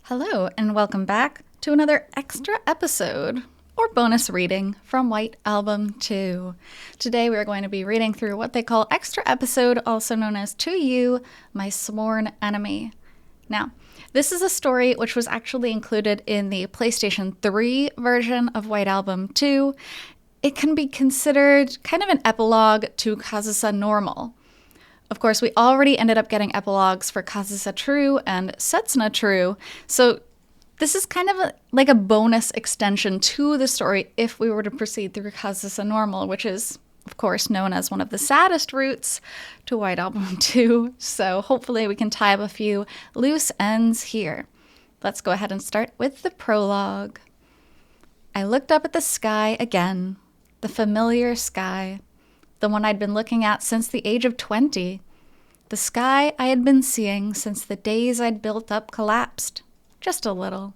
Hello, and welcome back to another extra episode or bonus reading from White Album 2. Today we are going to be reading through what they call Extra Episode, also known as To You, My Sworn Enemy. Now, this is a story which was actually included in the PlayStation 3 version of White Album 2. It can be considered kind of an epilogue to Kazusa Normal. Of course, we already ended up getting epilogues for Kazusa True and Setsuna True, so this is kind of like a bonus extension to the story if we were to proceed through Kazusa Normal, which is, of course, known as one of the saddest routes to White Album 2, so hopefully we can tie up a few loose ends here. Let's go ahead and start with the prologue. I looked up at the sky again, the familiar sky. The one I'd been looking at since the age of 20. The sky I had been seeing since the days I'd built up collapsed. Just a little.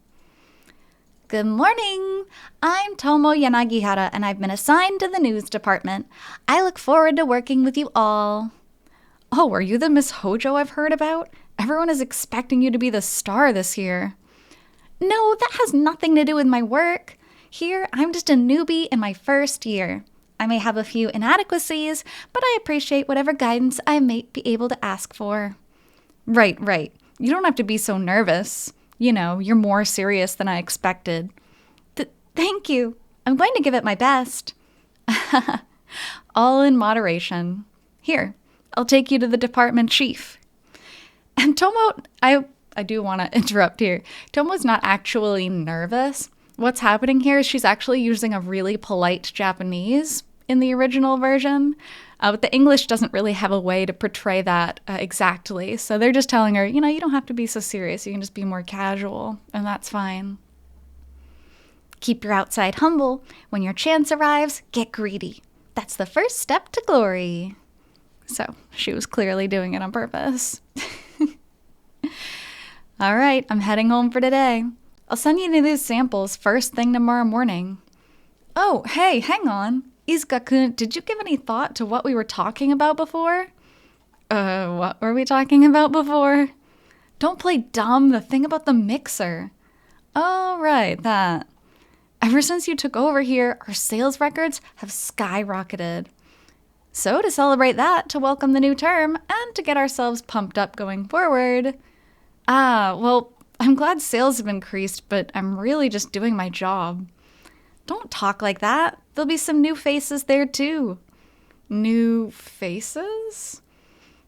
Good morning! I'm Tomo Yanagihara, and I've been assigned to the news department. I look forward to working with you all. Oh, are you the Miss Hojo I've heard about? Everyone is expecting you to be the star this year. No, that has nothing to do with my work. Here, I'm just a newbie in my first year. I may have a few inadequacies, but I appreciate whatever guidance I may be able to ask for. Right. You don't have to be so nervous. You know, you're more serious than I expected. Thank you. I'm going to give it my best. All in moderation. Here, I'll take you to the department chief. And Tomo, I do want to interrupt here. Tomo's not actually nervous. What's happening here is she's actually using a really polite Japanese in the original version, but the English doesn't really have a way to portray that exactly. So they're just telling her, you don't have to be so serious. You can just be more casual, and that's fine. Keep your outside humble. When your chance arrives, get greedy. That's the first step to glory. So she was clearly doing it on purpose. All right, I'm heading home for today. I'll send you these samples first thing tomorrow morning. Oh, hey, hang on. Izuka-kun, did you give any thought to what we were talking about before? What were we talking about before? Don't play dumb, the thing about the mixer. Oh, right, that. Ever since you took over here, our sales records have skyrocketed. So to celebrate that, to welcome the new term, and to get ourselves pumped up going forward. Well, I'm glad sales have increased, but I'm really just doing my job. Don't talk like that. There'll be some new faces there too. New faces?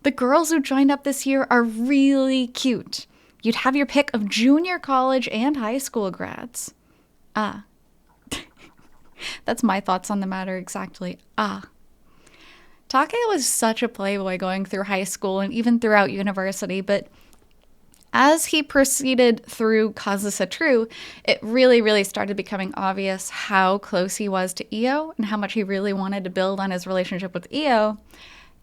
The girls who joined up this year are really cute. You'd have your pick of junior college and high school grads. That's my thoughts on the matter exactly. Take was such a playboy going through high school and even throughout university, but as he proceeded through Kazusa True, it really started becoming obvious how close he was to Io and how much he really wanted to build on his relationship with Io,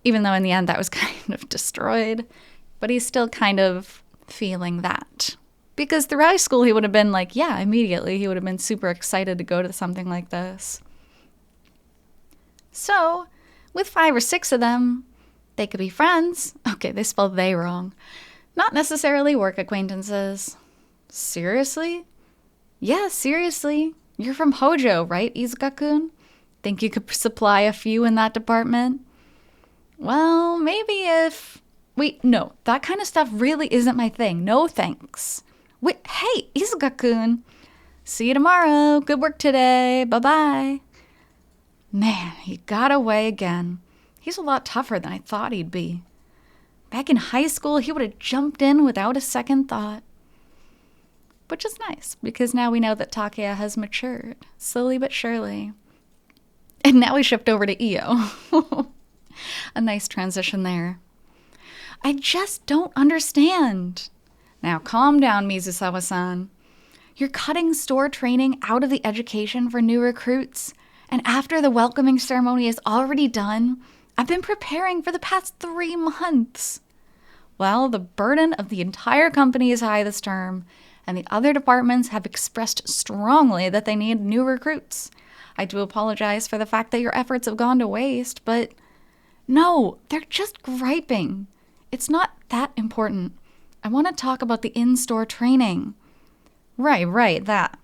even though in the end that was kind of destroyed. But he's still kind of feeling that. Because through high school he would have been like, yeah, immediately he would have been super excited to go to something like this. So, with 5 or 6 of them, they could be friends. Okay, they spelled they wrong. Not necessarily work acquaintances. Seriously? Yeah, seriously. You're from Hojo, right, Izuka-kun? Think you could supply a few in that department? Well, maybe if... Wait, no, that kind of stuff really isn't my thing. No thanks. Wait, hey, Izuka-kun. See you tomorrow. Good work today. Bye-bye. Man, he got away again. He's a lot tougher than I thought he'd be. Back in high school, he would have jumped in without a second thought. Which is nice, because now we know that Takeya has matured, slowly but surely. And now we shift over to Io. A nice transition there. I just don't understand. Now calm down, Mizusawa-san. You're cutting store training out of the education for new recruits, and after the welcoming ceremony is already done, I've been preparing for the past 3 months. Well, the burden of the entire company is high this term, and the other departments have expressed strongly that they need new recruits. I do apologize for the fact that your efforts have gone to waste, but no, they're just griping. It's not that important. I want to talk about the in-store training. Right, that.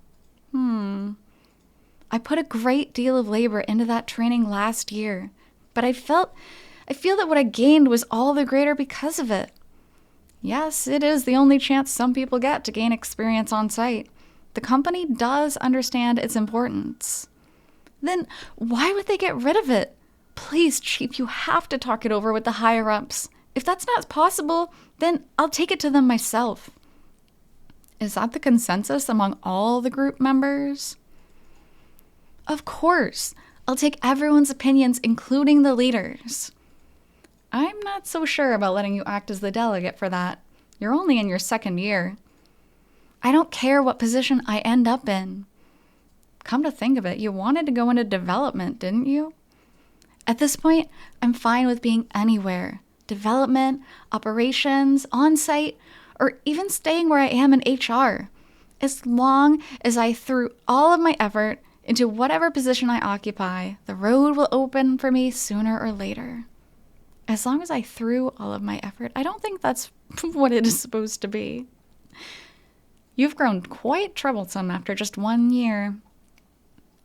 I put a great deal of labor into that training last year, but I feel that what I gained was all the greater because of it. Yes, it is the only chance some people get to gain experience on site. The company does understand its importance. Then why would they get rid of it? Please, Chief, you have to talk it over with the higher-ups. If that's not possible, then I'll take it to them myself. Is that the consensus among all the group members? Of course. I'll take everyone's opinions, including the leaders. I'm not so sure about letting you act as the delegate for that. You're only in your second year. I don't care what position I end up in. Come to think of it, you wanted to go into development, didn't you? At this point, I'm fine with being anywhere. Development, operations, on-site, or even staying where I am in HR. As long as I threw all of my effort into whatever position I occupy, the road will open for me sooner or later. As long as I threw all of my effort, I don't think that's what it is supposed to be. You've grown quite troublesome after just 1 year.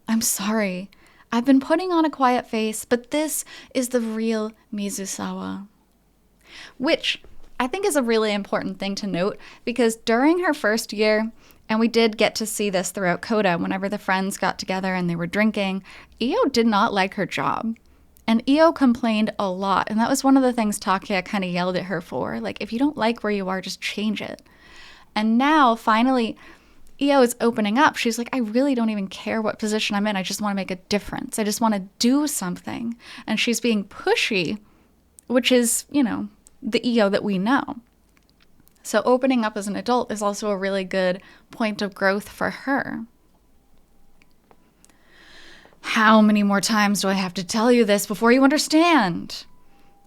I'm sorry. I've been putting on a quiet face, but this is the real Mizusawa. Which I think is a really important thing to note, because during her first year, and we did get to see this throughout Coda, whenever the friends got together and they were drinking, Io did not like her job. And Io complained a lot, and that was one of the things Takia kind of yelled at her for. Like, if you don't like where you are, just change it. And now, finally, Io is opening up. She's like, I really don't even care what position I'm in. I just want to make a difference. I just want to do something. And she's being pushy, which is, the Io that we know. So opening up as an adult is also a really good point of growth for her. How many more times do I have to tell you this before you understand?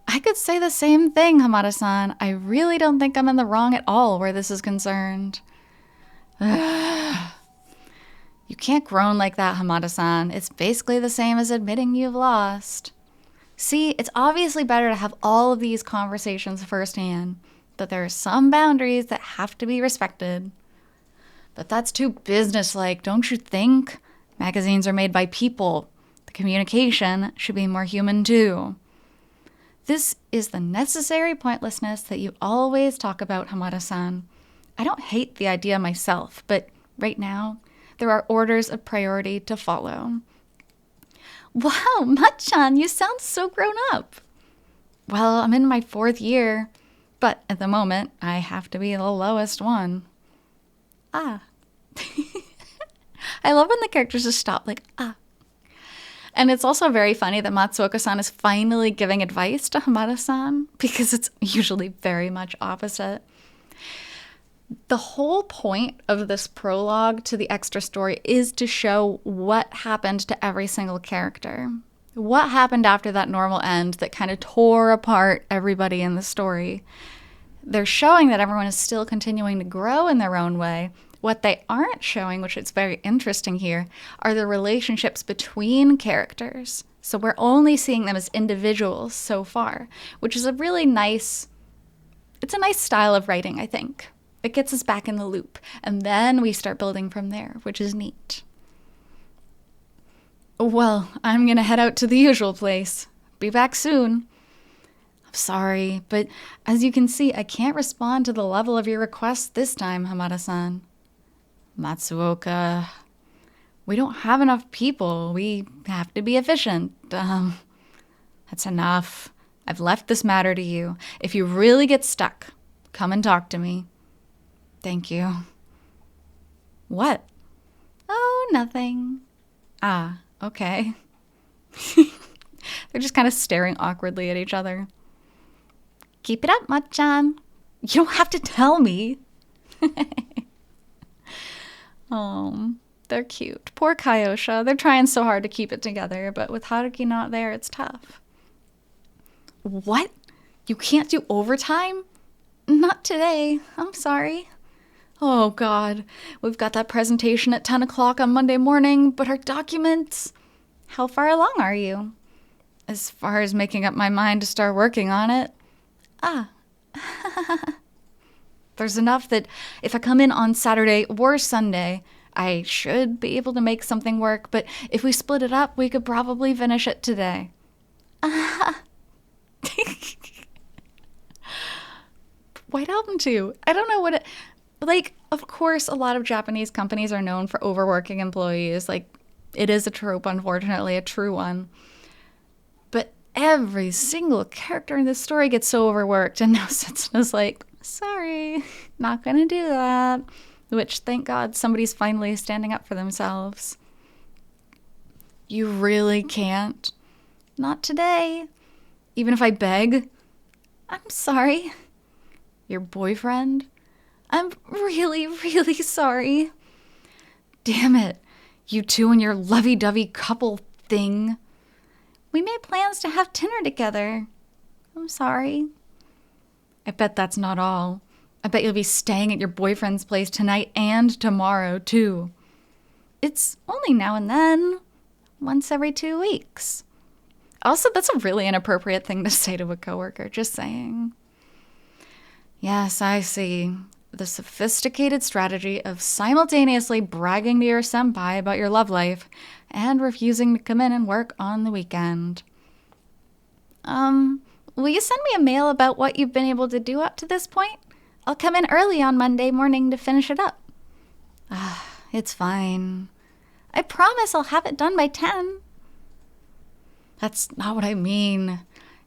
I could say the same thing, Hamada-san. I really don't think I'm in the wrong at all where this is concerned. You can't groan like that, Hamada-san. It's basically the same as admitting you've lost. See, it's obviously better to have all of these conversations firsthand, but there are some boundaries that have to be respected. But that's too businesslike, don't you think? Magazines are made by people. The communication should be more human too. This is the necessary pointlessness that you always talk about, Hamada-san. I don't hate the idea myself, but right now, there are orders of priority to follow. Wow, Machan, you sound so grown up. Well, I'm in my 4th year, but at the moment, I have to be the lowest one. I love when the characters just stop like, And it's also very funny that Matsuoka-san is finally giving advice to Hamada-san, because it's usually very much opposite. The whole point of this prologue to the extra story is to show what happened to every single character. What happened after that normal end that kind of tore apart everybody in the story. They're showing that everyone is still continuing to grow in their own way. What they aren't showing, which is very interesting here, are the relationships between characters. So we're only seeing them as individuals so far, which is a really nice, it's a nice style of writing, I think. It gets us back in the loop, and then we start building from there, which is neat. Well, I'm gonna head out to the usual place. Be back soon. I'm sorry, but as you can see, I can't respond to the level of your request this time, Hamada-san. Matsuoka, we don't have enough people. We have to be efficient. That's enough. I've left this matter to you. If you really get stuck, come and talk to me. Thank you. What? Oh, nothing. Okay. They're just kind of staring awkwardly at each other. Keep it up, Machan. You don't have to tell me. Oh, they're cute. Poor Kaiosha. They're trying so hard to keep it together, but with Haruki not there, it's tough. What? You can't do overtime? Not today. I'm sorry. Oh, God. We've got that presentation at 10 o'clock on Monday morning, but our documents... How far along are you? As far as making up my mind to start working on it. There's enough that if I come in on Saturday or Sunday, I should be able to make something work, but if we split it up, we could probably finish it today. White Album 2. I don't know what it... Like, of course, a lot of Japanese companies are known for overworking employees. Like, it is a trope, unfortunately, a true one. But every single character in this story gets so overworked, and now Setsuna's like, sorry, not gonna do that. Which, thank God, somebody's finally standing up for themselves. You really can't? Not today. Even if I beg? I'm sorry. Your boyfriend? I'm really, really sorry. Damn it. You two and your lovey-dovey couple thing. We made plans to have dinner together. I'm sorry. I bet that's not all. I bet you'll be staying at your boyfriend's place tonight and tomorrow, too. It's only now and then. Once every 2 weeks. Also, that's a really inappropriate thing to say to a coworker, just saying. Yes, I see. The sophisticated strategy of simultaneously bragging to your senpai about your love life and refusing to come in and work on the weekend. Will you send me a mail about what you've been able to do up to this point? I'll come in early on Monday morning to finish it up. It's fine. I promise I'll have it done by 10. That's not what I mean.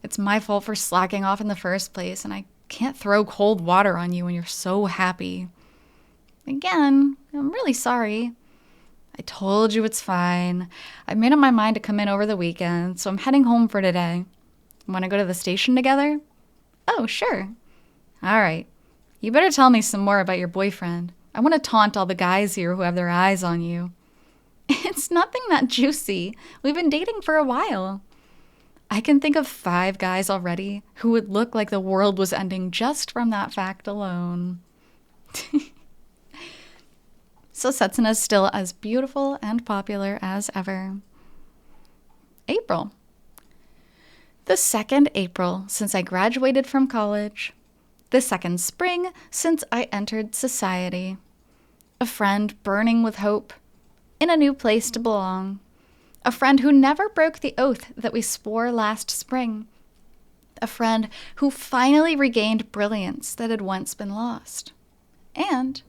It's my fault for slacking off in the first place, and I can't throw cold water on you when you're so happy. Again, I'm really sorry. I told you it's fine. I made up my mind to come in over the weekend, so I'm heading home for today. Want to go to the station together? Oh, sure. All right. You better tell me some more about your boyfriend. I want to taunt all the guys here who have their eyes on you. It's nothing that juicy. We've been dating for a while. I can think of 5 guys already who would look like the world was ending just from that fact alone. So Setsuna's still as beautiful and popular as ever. April. The 2nd April since I graduated from college. The 2nd spring since I entered society. A friend burning with hope. In a new place to belong. A friend who never broke the oath that we swore last spring. A friend who finally regained brilliance that had once been lost. And,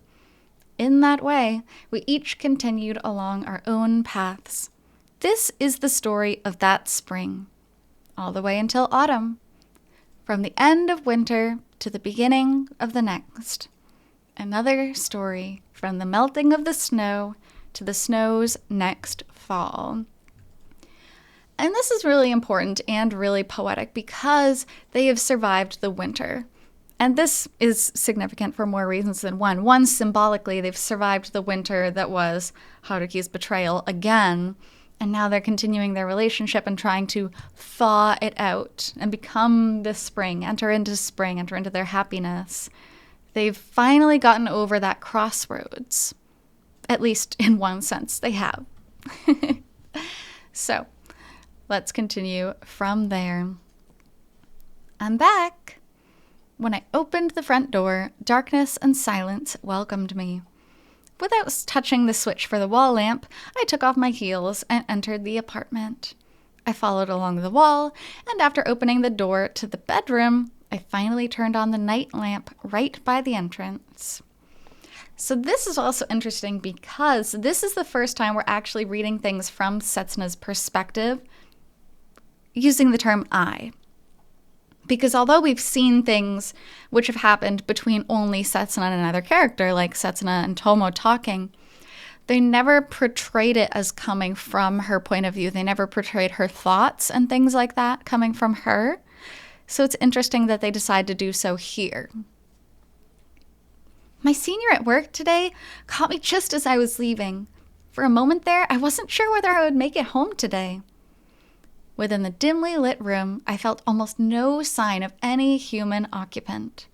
in that way, we each continued along our own paths. This is the story of that spring, all the way until autumn. From the end of winter to the beginning of the next. Another story from the melting of the snow to the snow's next fall. And this is really important and really poetic because they have survived the winter. And this is significant for more reasons than one. One, symbolically, they've survived the winter that was Haruki's betrayal again. And now they're continuing their relationship and trying to thaw it out and become the spring, enter into their happiness. They've finally gotten over that crossroads. At least in one sense, they have. So, let's continue from there. I'm back. When I opened the front door, darkness and silence welcomed me. Without touching the switch for the wall lamp, I took off my heels and entered the apartment. I followed along the wall, and after opening the door to the bedroom, I finally turned on the night lamp right by the entrance. So this is also interesting because this is the first time we're actually reading things from Setsuna's perspective, using the term I. Because although we've seen things which have happened between only Setsuna and another character, like Setsuna and Tomo talking, they never portrayed it as coming from her point of view. They never portrayed her thoughts and things like that coming from her. So it's interesting that they decide to do so here. My senior at work today caught me just as I was leaving. For a moment there, I wasn't sure whether I would make it home today. Within the dimly lit room, I felt almost no sign of any human occupant.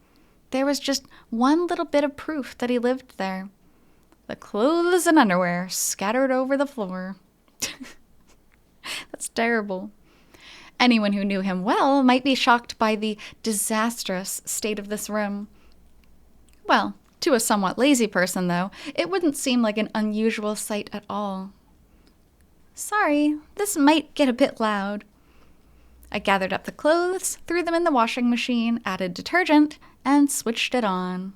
There was just one little bit of proof that he lived there. The clothes and underwear scattered over the floor. That's terrible. Anyone who knew him well might be shocked by the disastrous state of this room. Well, to a somewhat lazy person, though, it wouldn't seem like an unusual sight at all. Sorry, this might get a bit loud. I gathered up the clothes, threw them in the washing machine, added detergent, and switched it on.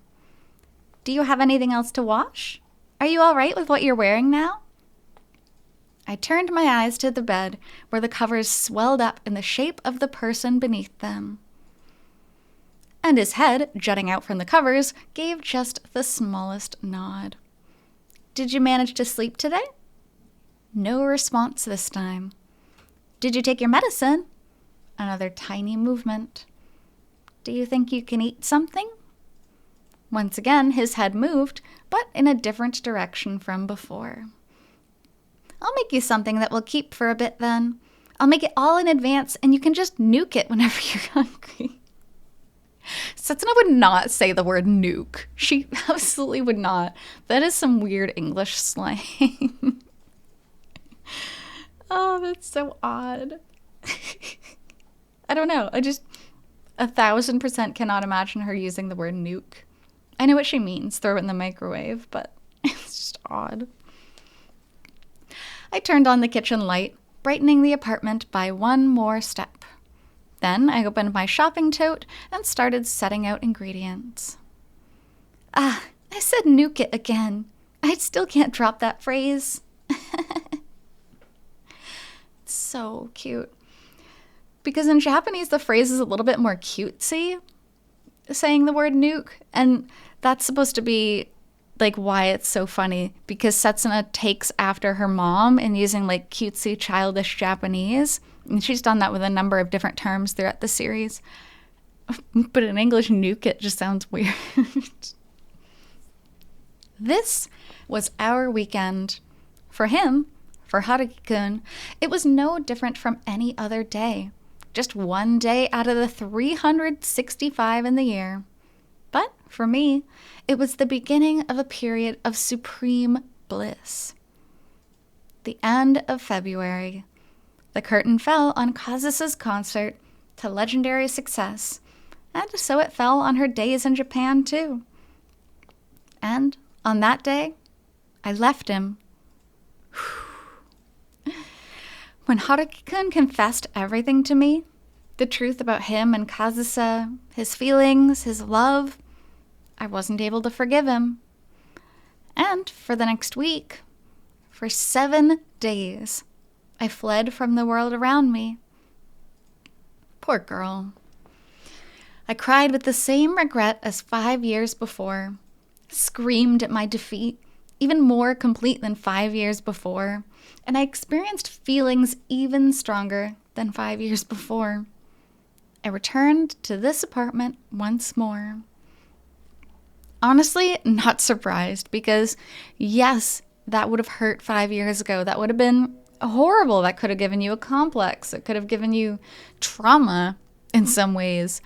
Do you have anything else to wash? Are you all right with what you're wearing now? I turned my eyes to the bed, where the covers swelled up in the shape of the person beneath them. And his head, jutting out from the covers, gave just the smallest nod. Did you manage to sleep today? No response this time. Did you take your medicine? Another tiny movement. Do you think you can eat something? Once again, his head moved, but in a different direction from before. I'll make you something that will keep for a bit then. I'll make it all in advance, and you can just nuke it whenever you're hungry. Setsuna would not say the word nuke. She absolutely would not. That is some weird English slang. Oh, that's so odd. I don't know. I just 1,000% cannot imagine her using the word nuke. I know what she means, throw it in the microwave, but it's just odd. I turned on the kitchen light, brightening the apartment by one more step. Then I opened my shopping tote and started setting out ingredients. Ah, I said nuke it again. I still can't drop that phrase. It's so cute. Because in Japanese, the phrase is a little bit more cutesy, saying the word nuke, and that's supposed to be like why it's so funny, because Setsuna takes after her mom in using like cutesy, childish Japanese, and she's done that with a number of different terms throughout the series. But in English, nuke it just sounds weird. This was our weekend. For him, for Haruki-kun, it was no different from any other day. Just one day out of the 365 in the year. But for me, it was the beginning of a period of supreme bliss. The end of February. The curtain fell on Kazusa's concert to legendary success, and so it fell on her days in Japan too. And on that day, I left him. When Haruki-kun confessed everything to me, the truth about him and Kazusa, his feelings, his love, I wasn't able to forgive him. And for the next week, for 7 days, I fled from the world around me. Poor girl. I cried with the same regret as 5 years before, screamed at my defeat, even more complete than 5 years before, and I experienced feelings even stronger than 5 years before. I returned to this apartment once more. Honestly, not surprised, because yes, that would have hurt 5 years ago. That would have been horrible. That could have given you a complex. It could have given you trauma in some ways.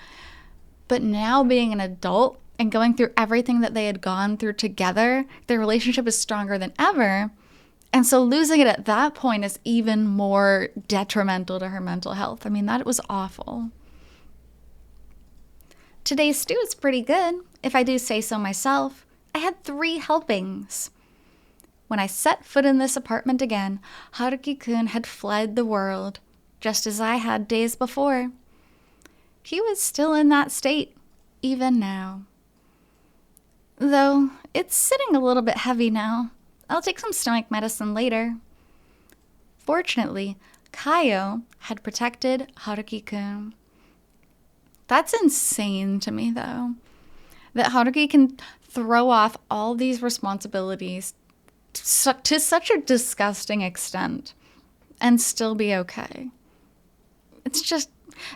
But now being an adult and going through everything that they had gone through together, their relationship is stronger than ever. And so losing it at that point is even more detrimental to her mental health. I mean, that was awful. Today's stew is pretty good, if I do say so myself. I had 3 helpings. When I set foot in this apartment again, Haruki-kun had fled the world, just as I had days before. He was still in that state, even now. Though, it's sitting a little bit heavy now. I'll take some stomach medicine later. Fortunately, Kaio had protected Haruki-kun. That's insane to me, though. That Haruki can throw off all these responsibilities to such a disgusting extent and still be okay.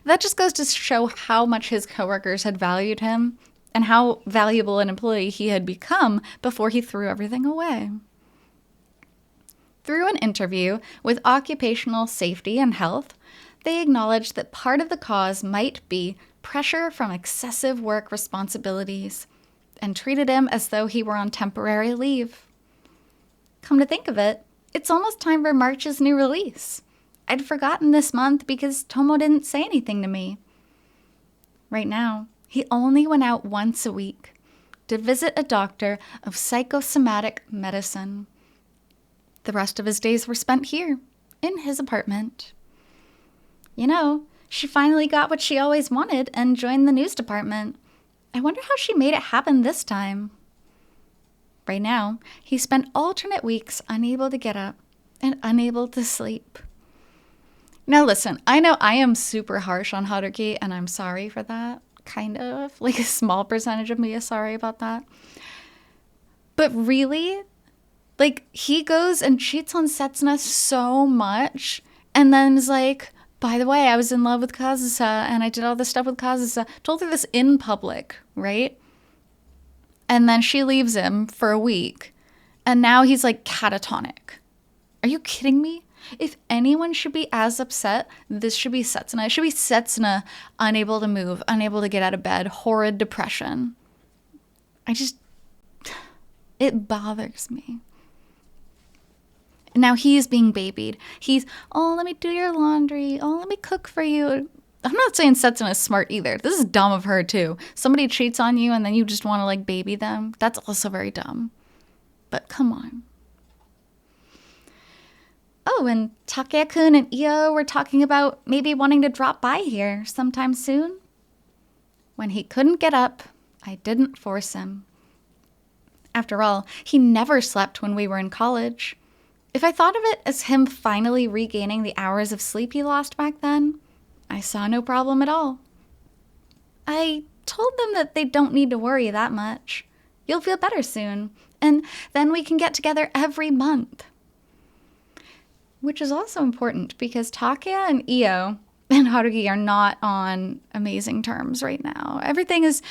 That just goes to show how much his coworkers had valued him and how valuable an employee he had become before he threw everything away. Through an interview with Occupational Safety and Health, they acknowledged that part of the cause might be pressure from excessive work responsibilities and treated him as though he were on temporary leave. Come to think of it, it's almost time for March's new release. I'd forgotten this month because Tomo didn't say anything to me. Right now, he only went out once a week, to visit a doctor of psychosomatic medicine. The rest of his days were spent here, in his apartment. You know, she finally got what she always wanted and joined the news department. I wonder how she made it happen this time. Right now, he spent alternate weeks unable to get up and unable to sleep. Now listen, I know I am super harsh on Haruki, and I'm sorry for that. Kind of. Like a small percentage of me is sorry about that. But really, like, he goes and cheats on Setsuna so much, and then is like, by the way, I was in love with Kazusa, and I did all this stuff with Kazusa. Told her this in public, right? And then she leaves him for a week, and now he's like catatonic. Are you kidding me? If anyone should be as upset, this should be Setsuna. It should be Setsuna, unable to move, unable to get out of bed, horrid depression. It bothers me. Now he's being babied. Oh, let me do your laundry. Oh, let me cook for you. I'm not saying Setsuna is smart either. This is dumb of her too. Somebody cheats on you and then you just want to like baby them. That's also very dumb. But come on. Oh, and Takeya-kun and Io were talking about maybe wanting to drop by here sometime soon. When he couldn't get up, I didn't force him. After all, he never slept when we were in college. If I thought of it as him finally regaining the hours of sleep he lost back then, I saw no problem at all. I told them that they don't need to worry that much. You'll feel better soon, and then we can get together every month. Which is also important because Takeya and Io and Haruki are not on amazing terms right now. Everything's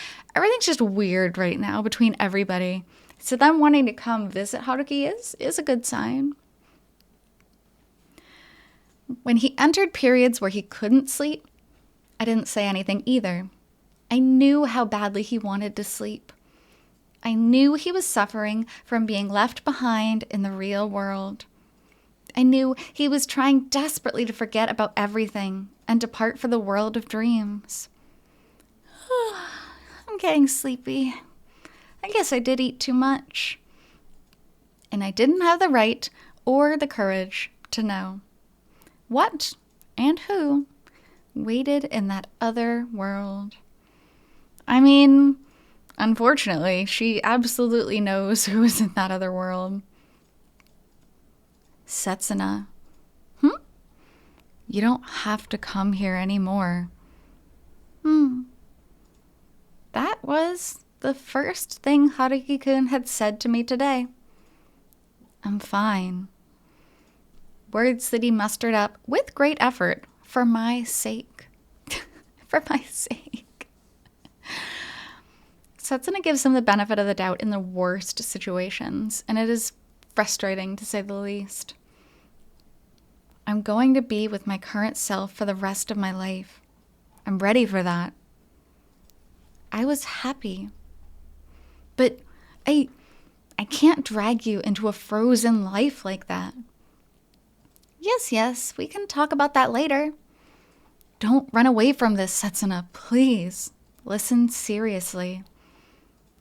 just weird right now between everybody. So them wanting to come visit Haruki is a good sign. When he entered periods where he couldn't sleep, I didn't say anything either. I knew how badly he wanted to sleep. I knew he was suffering from being left behind in the real world. I knew he was trying desperately to forget about everything and depart for the world of dreams. I'm getting sleepy. I guess I did eat too much. And I didn't have the right or the courage to know what and who waited in that other world. I mean, unfortunately, she absolutely knows who is in that other world. Setsuna. You don't have to come here anymore. That was the first thing Haruki-kun had said to me today. I'm fine. Words that he mustered up with great effort for my sake. For my sake. Setsuna gives him the benefit of the doubt in the worst situations, and it is frustrating to say the least. I'm going to be with my current self for the rest of my life. I'm ready for that. I was happy. But I can't drag you into a frozen life like that. Yes, we can talk about that later. Don't run away from this, Setsuna, please. Listen seriously.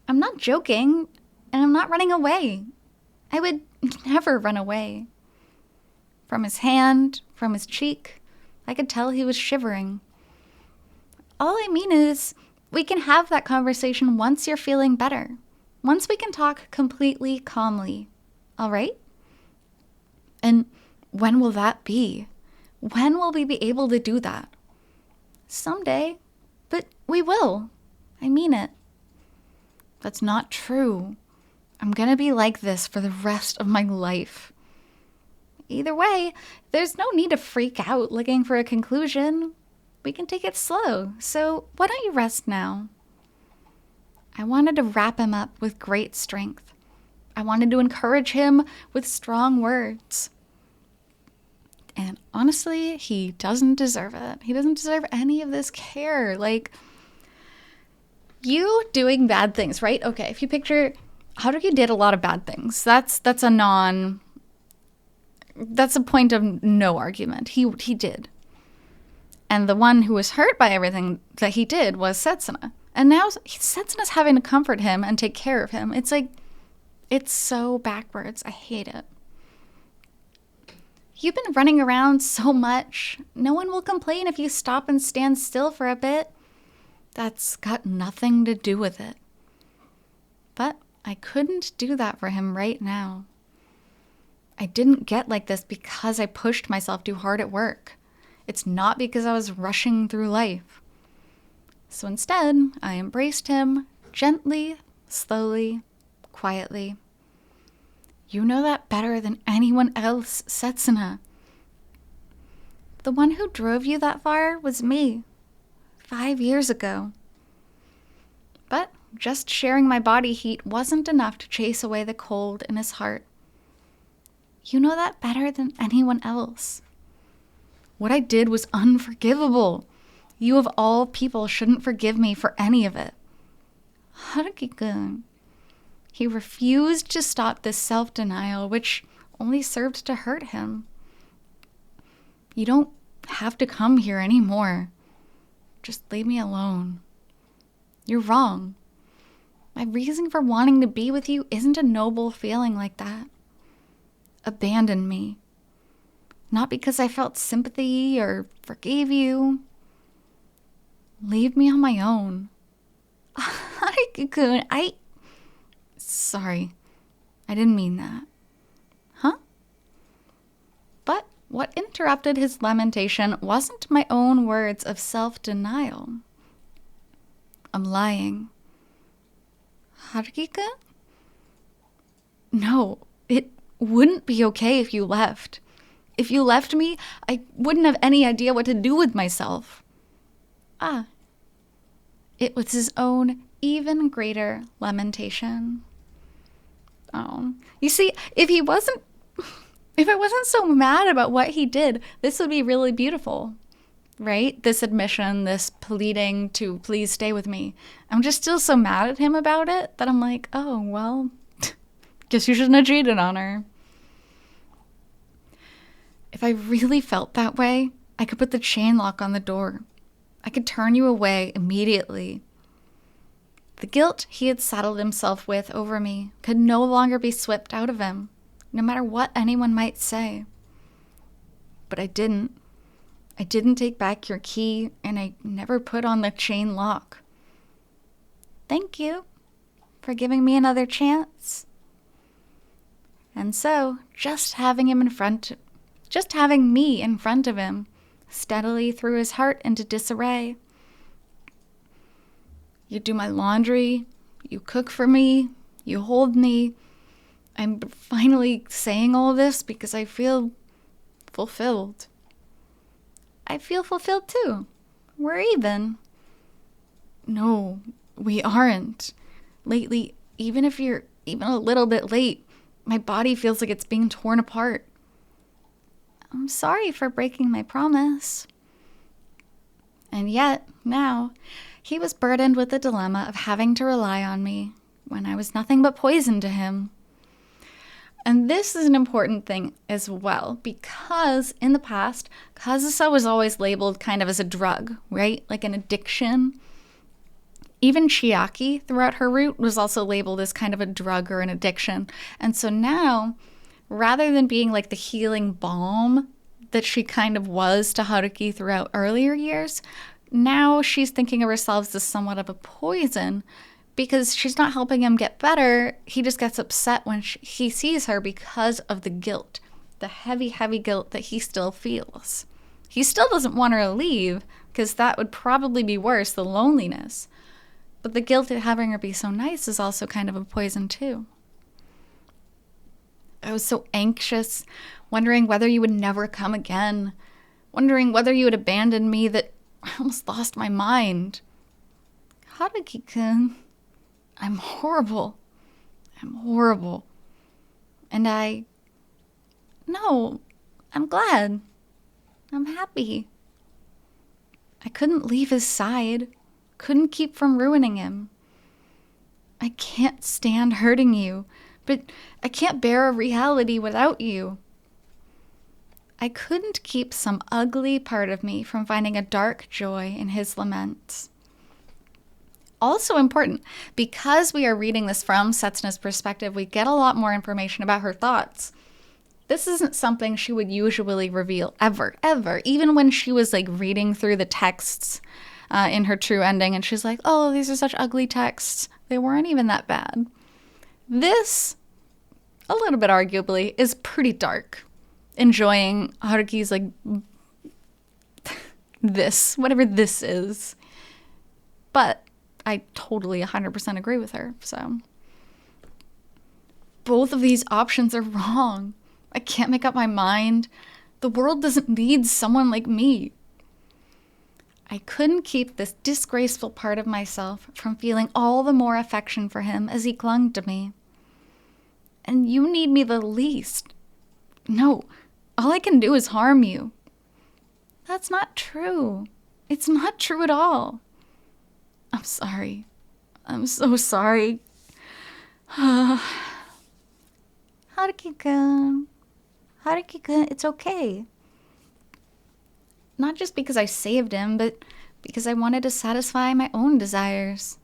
I'm not joking, and I'm not running away. I would never run away. From his hand, from his cheek, I could tell he was shivering. All I mean is, we can have that conversation once you're feeling better. Once we can talk completely calmly. All right? And when will that be? When will we be able to do that? Someday. But we will. I mean it. That's not true. I'm gonna be like this for the rest of my life. Either way, there's no need to freak out looking for a conclusion. We can take it slow, so why don't you rest now? I wanted to wrap him up with great strength. I wanted to encourage him with strong words. And honestly, he doesn't deserve it. He doesn't deserve any of this care. Like, you doing bad things, right? Okay, if you picture, Haruki did a lot of bad things. That's a point of no argument. He did. And the one who was hurt by everything that he did was Setsuna. And now Setsuna's having to comfort him and take care of him. It's like, it's so backwards. I hate it. You've been running around so much. No one will complain if you stop and stand still for a bit. That's got nothing to do with it. But I couldn't do that for him right now. I didn't get like this because I pushed myself too hard at work. It's not because I was rushing through life. So instead, I embraced him gently, slowly, quietly. You know that better than anyone else, Setsuna. The one who drove you that far was me, 5 years ago. But just sharing my body heat wasn't enough to chase away the cold in his heart. You know that better than anyone else. What I did was unforgivable. You of all people shouldn't forgive me for any of it. Haruki-kun. He refused to stop this self-denial, which only served to hurt him. You don't have to come here anymore. Just leave me alone. You're wrong. My reason for wanting to be with you isn't a noble feeling like that. Abandon me. Not because I felt sympathy or forgave you. Leave me on my own. Haruki-kun, Sorry. I didn't mean that. Huh? But what interrupted his lamentation wasn't my own words of self-denial. I'm lying. Haruki-kun? No, it wouldn't be okay if you left. If you left me, I wouldn't have any idea what to do with myself. It was his own even greater lamentation. Oh, you see, if I wasn't so mad about what he did, this would be really beautiful, right? This admission, this pleading to please stay with me. I'm just still so mad at him about it that I'm like, oh, well, guess you shouldn't have cheated on her. If I really felt that way, I could put the chain lock on the door. I could turn you away immediately. The guilt he had saddled himself with over me could no longer be swept out of him, no matter what anyone might say. But I didn't. I didn't take back your key, and I never put on the chain lock. Thank you for giving me another chance. And so, just having me in front of him steadily threw his heart into disarray. You do my laundry, you cook for me, you hold me. I'm finally saying all this because I feel fulfilled. I feel fulfilled too. We're even. No, we aren't. Lately, even if you're even a little bit late, my body feels like it's being torn apart. I'm sorry for breaking my promise. And yet, now, he was burdened with the dilemma of having to rely on me when I was nothing but poison to him. And this is an important thing as well, because in the past, Kazusa was always labeled kind of as a drug, right? Like an addiction. Even Chiaki throughout her route was also labeled as kind of a drug or an addiction. And so now, rather than being like the healing balm that she kind of was to Haruki throughout earlier years, now she's thinking of herself as somewhat of a poison because she's not helping him get better. He just gets upset when he sees her because of the guilt, the heavy, heavy guilt that he still feels. He still doesn't want her to leave because that would probably be worse, the loneliness. But the guilt at having her be so nice is also kind of a poison too. I was so anxious, wondering whether you would never come again, wondering whether you would abandon me, that I almost lost my mind. Haruki-kun, I'm horrible. I'm horrible. And no, I'm glad. I'm happy. I couldn't leave his side, couldn't keep from ruining him. I can't stand hurting you, but I can't bear a reality without you. I couldn't keep some ugly part of me from finding a dark joy in his laments. Also important, because we are reading this from Setsuna's perspective, we get a lot more information about her thoughts. This isn't something she would usually reveal, ever. Even when she was like reading through the texts in her true ending, and she's like, oh, these are such ugly texts. They weren't even that bad. This, a little bit arguably, is pretty dark. Enjoying Haruki's like, this, whatever this is. But I totally 100% agree with her, so. Both of these options are wrong. I can't make up my mind. The world doesn't need someone like me. I couldn't keep this disgraceful part of myself from feeling all the more affection for him as he clung to me. And you need me the least. No, all I can do is harm you. That's not true. It's not true at all. I'm sorry. I'm so sorry. Haruki-kun. Haruki-kun, it's okay. Not just because I saved him, but because I wanted to satisfy my own desires.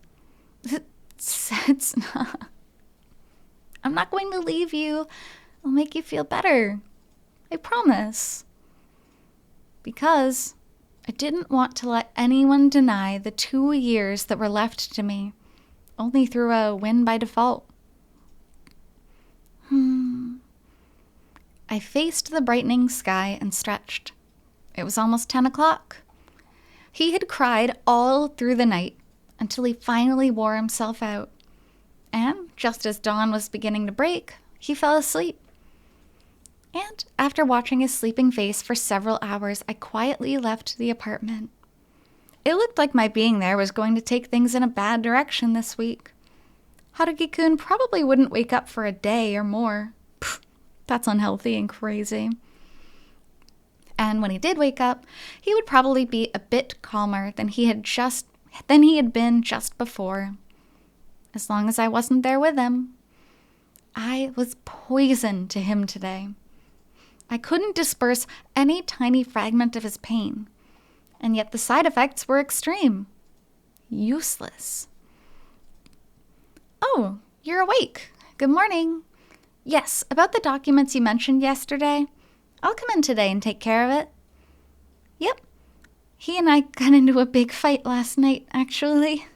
Setsuna. I'm not going to leave you. I'll make you feel better. I promise. Because I didn't want to let anyone deny the 2 years that were left to me, only through a win by default. I faced the brightening sky and stretched. It was almost 10 o'clock. He had cried all through the night until he finally wore himself out. And just as dawn was beginning to break, he fell asleep. And after watching his sleeping face for several hours, I quietly left the apartment. It looked like my being there was going to take things in a bad direction this week. Haruki-kun probably wouldn't wake up for a day or more. Pfft, that's unhealthy and crazy. And when he did wake up, he would probably be a bit calmer than he had been just before. As long as I wasn't there with him. I was poison to him today. I couldn't disperse any tiny fragment of his pain, and yet the side effects were extreme. Useless. Oh, you're awake. Good morning. Yes, about the documents you mentioned yesterday. I'll come in today and take care of it. Yep. He and I got into a big fight last night, actually.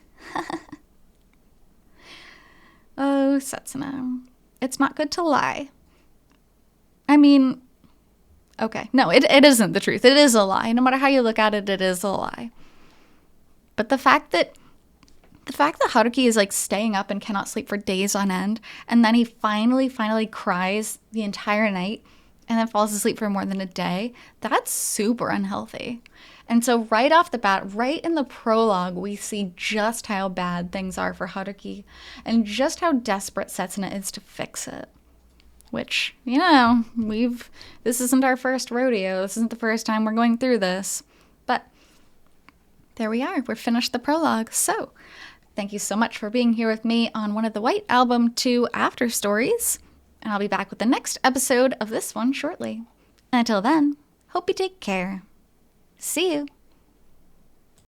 Oh, Setsuna. It's not good to lie. I mean, okay. No, it isn't the truth. It is a lie. No matter how you look at it, it is a lie. But the fact that Haruki is like staying up and cannot sleep for days on end, and then he finally cries the entire night and then falls asleep for more than a day, that's super unhealthy. And so right off the bat, right in the prologue, we see just how bad things are for Haruki and just how desperate Setsuna is to fix it. Which, you know, this isn't our first rodeo. This isn't the first time we're going through this. But there we are. We're finished the prologue. So thank you so much for being here with me on one of the White Album 2 after stories. And I'll be back with the next episode of this one shortly. And until then, hope you take care. See you.